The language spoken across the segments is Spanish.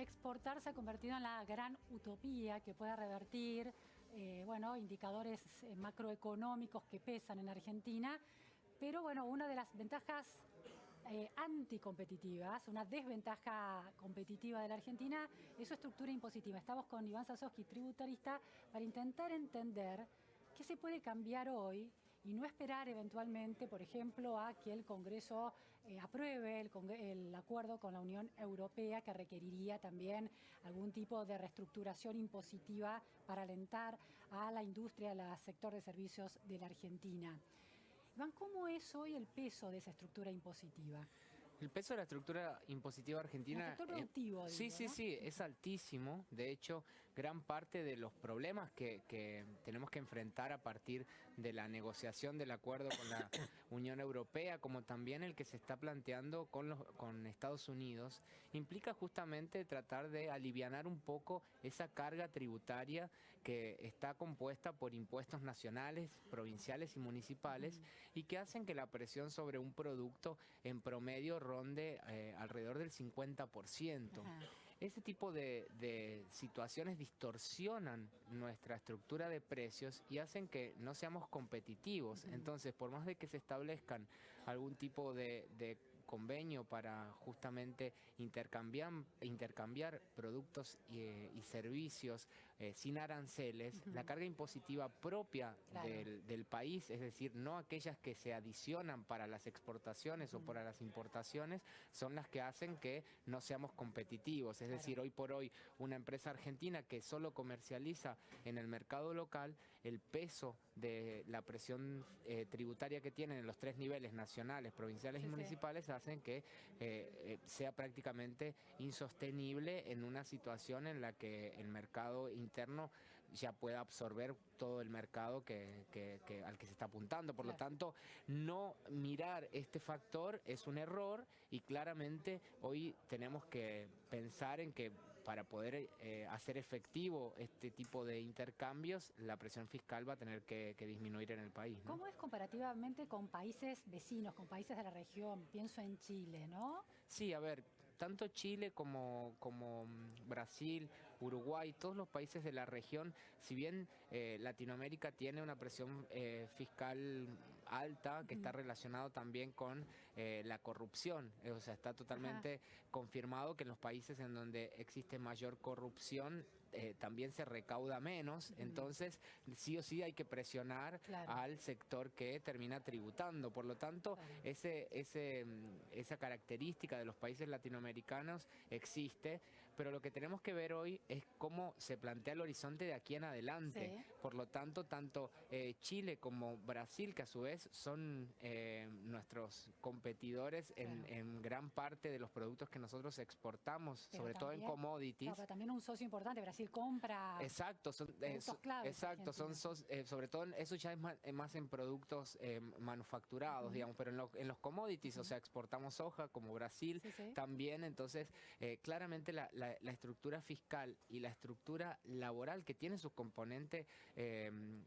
exportar se ha convertido en la gran utopía que pueda revertir bueno, indicadores macroeconómicos que pesan en Argentina. Pero bueno, una de las ventajas anticompetitivas, una desventaja competitiva de la Argentina es su estructura impositiva. Estamos con Iván Sasovsky, tributarista, para intentar entender qué se puede cambiar hoy y no esperar eventualmente, por ejemplo, a que el Congreso apruebe el acuerdo con la Unión Europea, que requeriría también algún tipo de reestructuración impositiva para alentar a la industria, al sector de servicios de la Argentina. Iván, ¿cómo es hoy el peso de esa estructura impositiva? El peso de la estructura impositiva En el argentina, sector productivo, sí, digo, sí, ¿no? sí, es altísimo. De hecho, gran parte de los problemas que tenemos que enfrentar a partir de la negociación del acuerdo con la Unión Europea, como también el que se está planteando con Estados Unidos, implica justamente tratar de alivianar un poco esa carga tributaria que está compuesta por impuestos nacionales, provinciales y municipales, y que hacen que la presión sobre un producto en promedio ronde alrededor del 50%. Ajá. Ese tipo de situaciones distorsionan nuestra estructura de precios y hacen que no seamos competitivos. Entonces, por más de que se establezcan algún tipo de convenio para justamente intercambiar productos y servicios sin aranceles, la carga impositiva propia Claro. del país, es decir, no aquellas que se adicionan para las exportaciones o para las importaciones, son las que hacen que no seamos competitivos. Es decir, hoy por hoy una empresa argentina que solo comercializa en el mercado local, el peso de la presión tributaria que tienen en los tres niveles, nacionales, provinciales y municipales, hacen que sea prácticamente insostenible en una situación en la que el mercado interno ya pueda absorber todo el mercado al que se está apuntando. Por lo tanto, no mirar este factor es un error y claramente hoy tenemos que pensar en que para poder hacer efectivo este tipo de intercambios, la presión fiscal va a tener que disminuir en el país, ¿no? ¿Cómo es comparativamente con países vecinos, con países de la región? Pienso en Chile, ¿no? Sí, a ver, tanto Chile como Brasil, Uruguay, todos los países de la región, si bien Latinoamérica tiene una presión fiscal alta, que está relacionado también con la corrupción, o sea, está totalmente confirmado que en los países en donde existe mayor corrupción, también se recauda menos, entonces sí o sí hay que presionar al sector que termina tributando. Por lo tanto, esa característica de los países latinoamericanos existe, pero lo que tenemos que ver hoy es cómo se plantea el horizonte de aquí en adelante. Por lo tanto, tanto Chile como Brasil, que a su vez son nuestros competidores en gran parte de los productos que nosotros exportamos, Pero sobre todo en commodities. pero también un socio importante, Brasil compra productos claves. Exacto, sobre todo eso ya es más en productos manufacturados, digamos, pero en los commodities, o sea, exportamos soja como Brasil también, entonces claramente la estructura fiscal y la estructura laboral que tiene su componente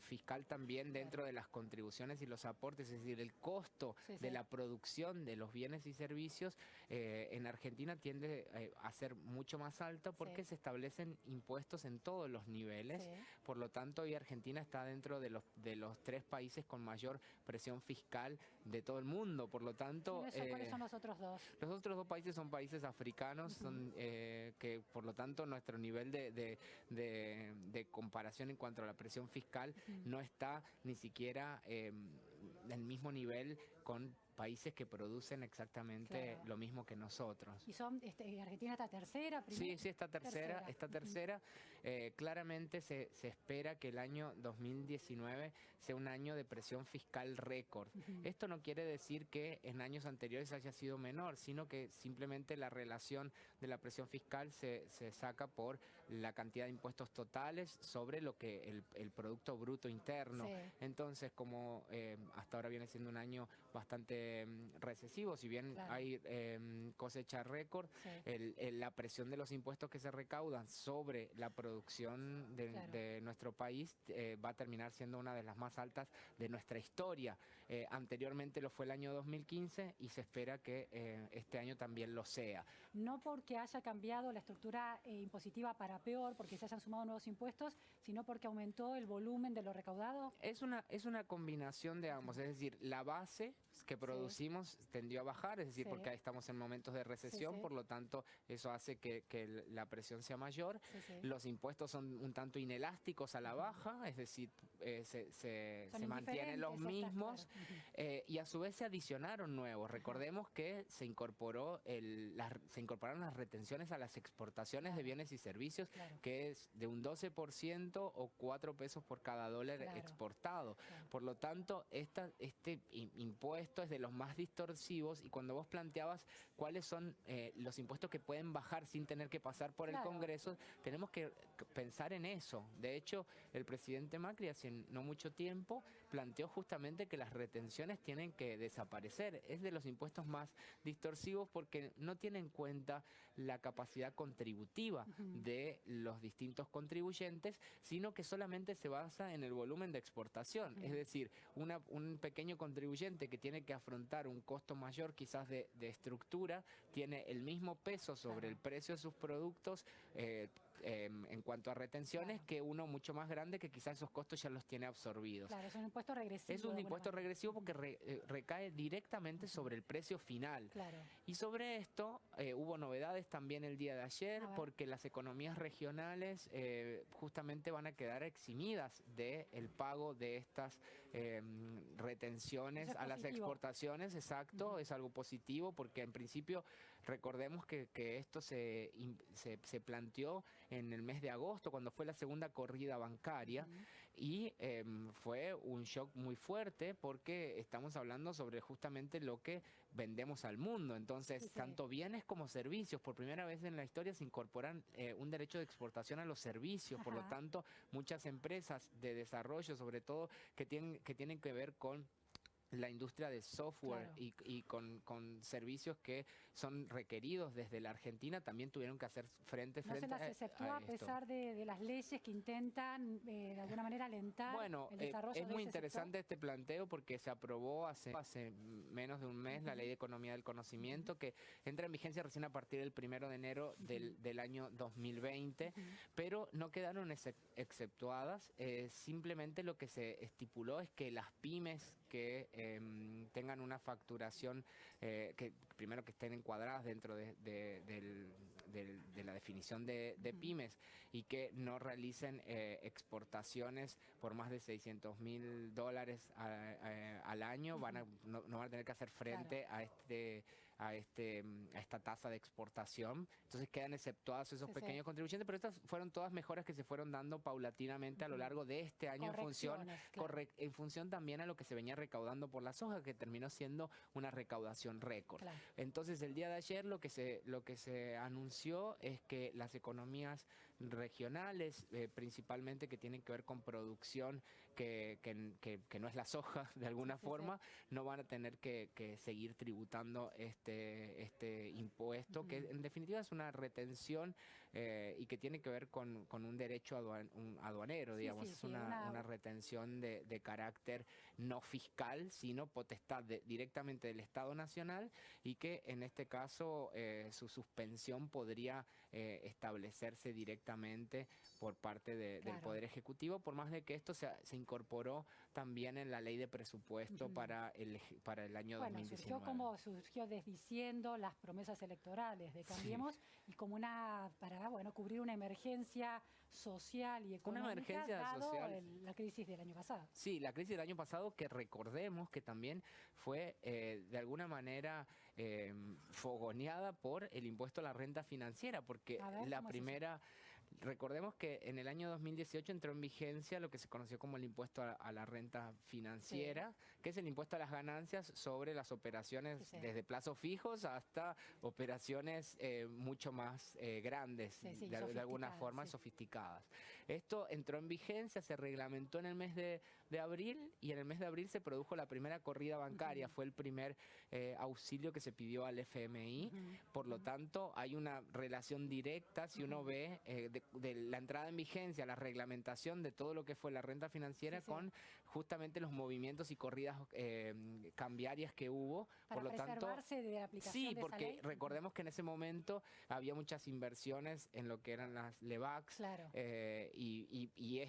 fiscal también dentro de las contribuciones y los aportes, es decir, el costo de la producción de los bienes y servicios en Argentina tiende a ser mucho más alto porque se establecen impuestos en todos los niveles. Por lo tanto, hoy Argentina está dentro de los 3 países con mayor presión fiscal de todo el mundo. Por lo tanto, ¿Cuáles son los otros dos? los otros 2 países son países africanos, son que por lo tanto nuestro nivel de comparación en cuanto a la presión fiscal no está ni siquiera en el mismo nivel con países que producen exactamente lo mismo que nosotros. ¿Y son, Argentina está tercera, primera? Sí, está tercera. Claramente se espera que el año 2019 sea un año de presión fiscal récord. Esto no quiere decir que en años anteriores haya sido menor, sino que simplemente la relación de la presión fiscal se saca por la cantidad de impuestos totales sobre lo que el Producto Bruto Interno. Entonces, como hasta ahora viene siendo un año bastante recesivo. Si bien Claro. hay cosecha récord, Sí. la presión de los impuestos que se recaudan sobre la producción Claro. de nuestro país va a terminar siendo una de las más altas de nuestra historia. Anteriormente lo fue el año 2015 y se espera que este año también lo sea. No porque haya cambiado la estructura impositiva para peor, porque se hayan sumado nuevos impuestos, sino porque aumentó el volumen de lo recaudado. Es una combinación de ambos, es decir, la base que producimos tendió a bajar, es decir, Sí. porque estamos en momentos de recesión, Sí. por lo tanto eso hace que la presión sea mayor. Sí. Los impuestos son un tanto inelásticos a la baja, es decir, se Son mantienen los indiferentes, mismos, claro. y a su vez se adicionaron nuevos. Recordemos que se incorporaron las retenciones a las exportaciones de bienes y servicios, Claro. que es de un 12% o 4 pesos por cada dólar Claro. exportado. Claro. Por lo tanto, este impuesto es de los más distorsivos, y cuando vos planteabas cuáles son los impuestos que pueden bajar sin tener que pasar por el Claro. Congreso, tenemos que pensar en eso. De hecho, el presidente Macri hace no mucho tiempo planteó justamente que las retenciones tienen que desaparecer. Es de los impuestos más distorsivos porque no tiene en cuenta la capacidad contributiva de los distintos contribuyentes, sino que solamente se basa en el volumen de exportación. Es decir, un pequeño contribuyente que tiene que afrontar un costo mayor quizás de estructura, tiene el mismo peso sobre el precio de sus productos en cuanto a retenciones que uno mucho más grande que quizás esos costos ya los tiene absorbidos. Claro, es un impuesto regresivo. Es un impuesto regresivo porque recae directamente sobre el precio final. Claro. Y sobre esto hubo novedades también el día de ayer, porque las economías regionales justamente van a quedar eximidas del pago de estas retenciones a las exportaciones. Exacto, es algo positivo porque en principio recordemos que esto se planteó en el mes de agosto, cuando fue la segunda corrida bancaria, y fue un shock muy fuerte porque estamos hablando sobre justamente lo que vendemos al mundo. Entonces, tanto bienes como servicios, por primera vez en la historia se incorporan un derecho de exportación a los servicios. Por lo tanto, muchas empresas de desarrollo, sobre todo que tienen que ver con la industria de software y con servicios que son requeridos desde la Argentina, también tuvieron que hacer frente ¿No se las exceptúa a pesar de las leyes que intentan de alguna manera alentar el desarrollo? Es muy interesante este planteo porque se aprobó hace menos de un mes la Ley de Economía del Conocimiento, que entra en vigencia recién a partir del 1 de enero del año 2020, pero no quedaron exceptuadas. Simplemente lo que se estipuló es que las pymes que tengan una facturación, que primero que estén encuadradas dentro de la definición de pymes, y que no realicen exportaciones por más de $600.000 al año, no van a tener que hacer frente a esta tasa de exportación. Entonces quedan exceptuados esos pequeños contribuyentes, pero estas fueron todas mejoras que se fueron dando paulatinamente a lo largo de este año en función también a lo que se venía recaudando por la soja, que terminó siendo una recaudación récord. Entonces el día de ayer lo que se anunció es que las economías regionales, principalmente que tienen que ver con producción que no es la soja de alguna forma, no van a tener que seguir tributando este impuesto, que en definitiva es una retención y que tiene que ver con un derecho aduanero, digamos. Es una retención de carácter no fiscal, sino potestad directamente del Estado Nacional, y que en este caso su suspensión podría establecerse directamente por parte del Poder Ejecutivo, por más de que esto se incorporó también en la ley de presupuesto para el año 2019. Surgió desdiciendo las promesas electorales de Cambiemos y como para cubrir una emergencia social y económica, una emergencia social, la crisis del año pasado. Sí, la crisis del año pasado, que recordemos que también fue de alguna manera fogoneada por el impuesto a la renta financiera, porque la primera... Recordemos que en el año 2018 entró en vigencia lo que se conoció como el impuesto a la renta financiera, que es el impuesto a las ganancias sobre las operaciones desde plazos fijos hasta operaciones mucho más grandes, de alguna forma sofisticadas. Esto entró en vigencia, se reglamentó en el mes de de abril, y en el mes de abril se produjo la primera corrida bancaria, fue el primer auxilio que se pidió al FMI. Por lo tanto, hay una relación directa, si uno ve, de la entrada en vigencia, la reglamentación de todo lo que fue la renta financiera con justamente los movimientos y corridas cambiarias que hubo. Para por lo preservarse tanto, de la aplicación sí, de esa porque ley. recordemos que en ese momento había muchas inversiones en lo que eran las LEVACs, Claro. y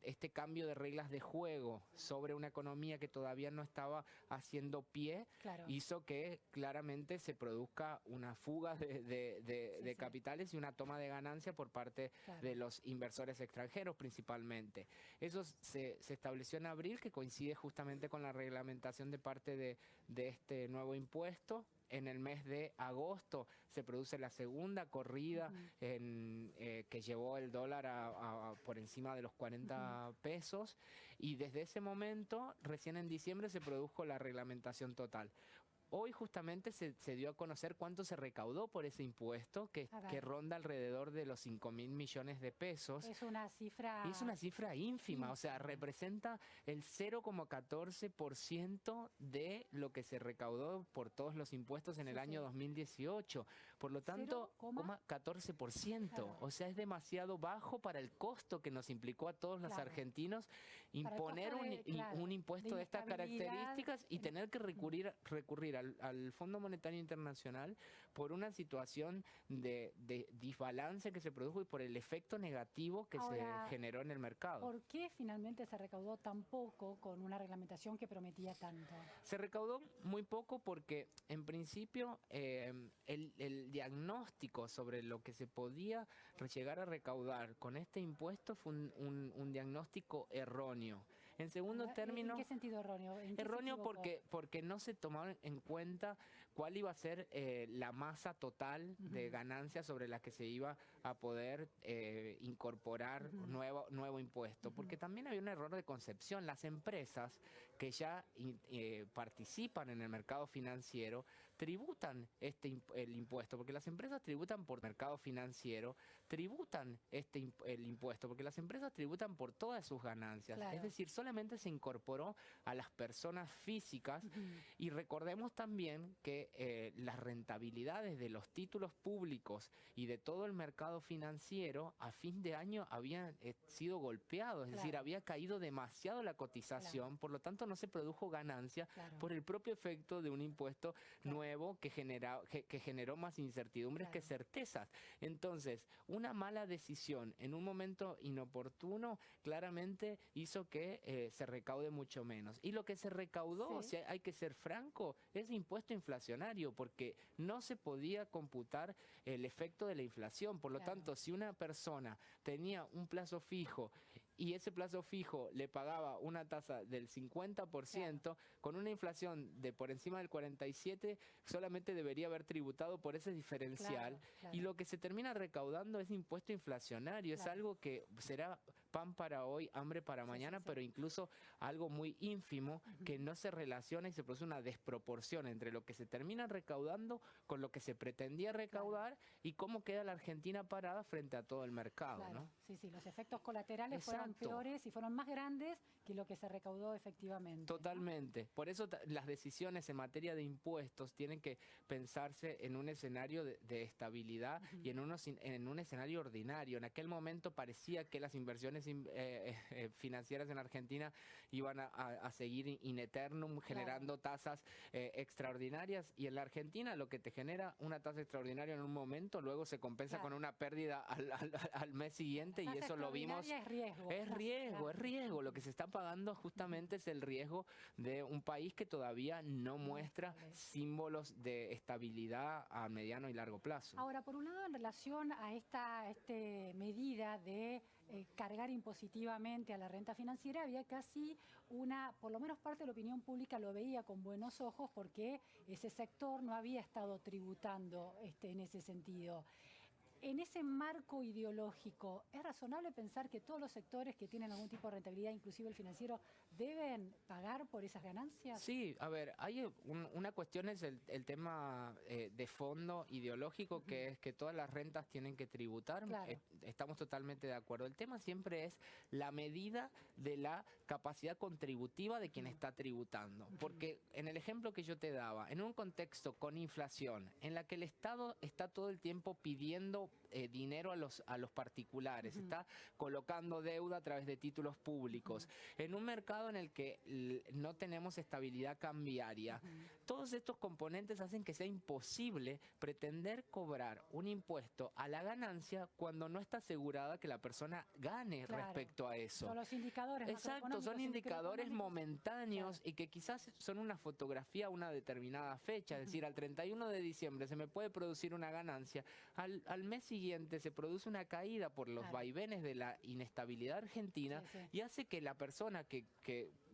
este cambio de reglas de juego sobre una economía que todavía no estaba haciendo pie, Claro. hizo que claramente se produzca una fuga de capitales y una toma de ganancia por parte de los inversores extranjeros principalmente. Eso se estableció en abril, que coincide justamente con la reglamentación de parte de este nuevo impuesto. En el mes de agosto se produce la segunda corrida que llevó el dólar por encima de los 40 pesos, y desde ese momento, recién en diciembre, se produjo la reglamentación total. Hoy justamente se dio a conocer cuánto se recaudó por ese impuesto, que ronda alrededor de los 5.000 millones de pesos. Es una cifra... Es una cifra ínfima, o sea, representa el 0,14% de lo que se recaudó por todos los impuestos en el año 2018. Por lo tanto, 0,14%. Claro. O sea, es demasiado bajo para el costo que nos implicó a todos los argentinos imponer un impuesto de estas características y tener que recurrir al Fondo Monetario Internacional por una situación de desbalance que se produjo y por el efecto negativo que se generó en el mercado. ¿Por qué finalmente se recaudó tan poco con una reglamentación que prometía tanto? Se recaudó muy poco porque, en principio, el diagnóstico sobre lo que se podía llegar a recaudar con este impuesto fue un diagnóstico erróneo. En segundo término... ¿En qué sentido erróneo? Erróneo porque no se tomaron en cuenta cuál iba a ser la masa total de ganancias sobre la que se iba a poder incorporar nuevo impuesto. Porque también había un error de concepción. Las empresas que ya participan en el mercado financiero tributan el impuesto, porque las empresas tributan por mercado financiero, tributan el impuesto, porque las empresas tributan por todas sus ganancias. Es decir, solamente se incorporó a las personas físicas, y recordemos también que las rentabilidades de los títulos públicos y de todo el mercado financiero a fin de año habían sido golpeados, es decir, había caído demasiado la cotización, por lo tanto no se produjo ganancia por el propio efecto de un impuesto nuevo que generó más incertidumbres que certezas. Entonces, una mala decisión en un momento inoportuno claramente hizo que se recaude mucho menos. Y lo que se recaudó, si hay que ser franco, es impuesto inflacionario, porque no se podía computar el efecto de la inflación. Por lo tanto, si una persona tenía un plazo fijo y ese plazo fijo le pagaba una tasa del 50%, con una inflación de por encima del 47%, solamente debería haber tributado por ese diferencial. Y lo que se termina recaudando es impuesto inflacionario. Es algo que será pan para hoy, hambre para mañana, pero incluso algo muy ínfimo que no se relaciona, y se produce una desproporción entre lo que se termina recaudando con lo que se pretendía recaudar y cómo queda la Argentina parada frente a todo el mercado. ¿No? Sí, los efectos colaterales fueron peores y fueron más grandes que lo que se recaudó efectivamente. Totalmente. ¿No? Por eso las decisiones en materia de impuestos tienen que pensarse en un escenario de estabilidad y en un escenario ordinario. En aquel momento parecía que las inversiones financieras en Argentina iban a seguir in eternum generando tasas extraordinarias, y en la Argentina lo que te genera una tasa extraordinaria en un momento luego se compensa con una pérdida al mes siguiente, y eso lo vimos. Es riesgo. Lo que se está pagando justamente es el riesgo de un país que todavía no muestra símbolos de estabilidad a mediano y largo plazo. Ahora, por un lado, en relación a esta medida de cargar impositivamente a la renta financiera, había casi por lo menos parte de la opinión pública lo veía con buenos ojos, porque ese sector no había estado tributando en ese sentido. En ese marco ideológico, ¿es razonable pensar que todos los sectores que tienen algún tipo de rentabilidad, inclusive el financiero, deben pagar por esas ganancias? Sí, a ver, hay una cuestión es el tema de fondo ideológico, que es que todas las rentas tienen que tributar. Claro. Estamos totalmente de acuerdo. El tema siempre es la medida de la capacidad contributiva de quien está tributando. Porque en el ejemplo que yo te daba, en un contexto con inflación, en la que el Estado está todo el tiempo pidiendo dinero a los particulares, está colocando deuda a través de títulos públicos, en un mercado en el que no tenemos estabilidad cambiaria. Todos estos componentes hacen que sea imposible pretender cobrar un impuesto a la ganancia cuando no está asegurada que la persona gane respecto a eso. Son los indicadores. Exacto, son indicadores momentáneos y que quizás son una fotografía a una determinada fecha, es decir, al 31 de diciembre se me puede producir una ganancia, al mes siguiente se produce una caída por los vaivenes de la inestabilidad argentina y hace que la persona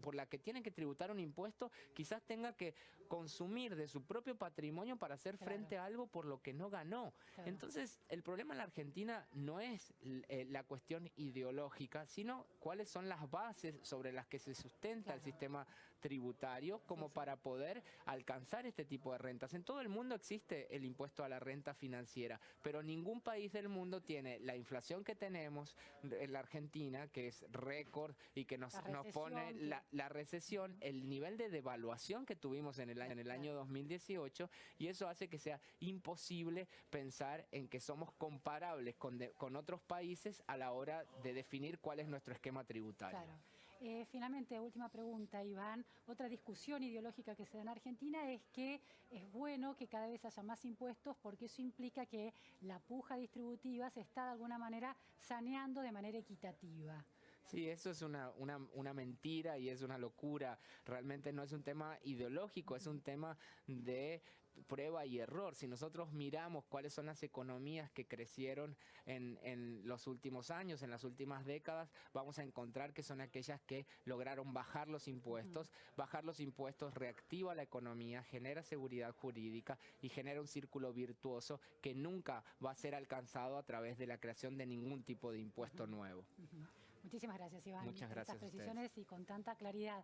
por la que tienen que tributar un impuesto quizás tenga que consumir de su propio patrimonio para hacer frente a algo por lo que no ganó. Entonces, el problema en la Argentina no es la cuestión ideológica, sino cuáles son las bases sobre las que se sustenta el sistema tributario como para poder alcanzar este tipo de rentas. En todo el mundo existe el impuesto a la renta financiera, pero ningún país del mundo tiene la inflación que tenemos en la Argentina, que es récord y que nos pone la recesión, el nivel de devaluación que tuvimos en el año 2018, y eso hace que sea imposible pensar en que somos comparables con otros países a la hora de definir cuál es nuestro esquema tributario. Claro. Finalmente, última pregunta, Iván. Otra discusión ideológica que se da en Argentina es que es bueno que cada vez haya más impuestos porque eso implica que la puja distributiva se está de alguna manera saneando de manera equitativa. Sí, eso es una mentira y es una locura. Realmente no es un tema ideológico, es un tema de prueba y error. Si nosotros miramos cuáles son las economías que crecieron en los últimos años, en las últimas décadas, vamos a encontrar que son aquellas que lograron bajar los impuestos. Bajar los impuestos reactiva la economía, genera seguridad jurídica y genera un círculo virtuoso que nunca va a ser alcanzado a través de la creación de ningún tipo de impuesto nuevo. Muchísimas gracias, Iván. Muchas gracias por estas precisiones y con tanta claridad.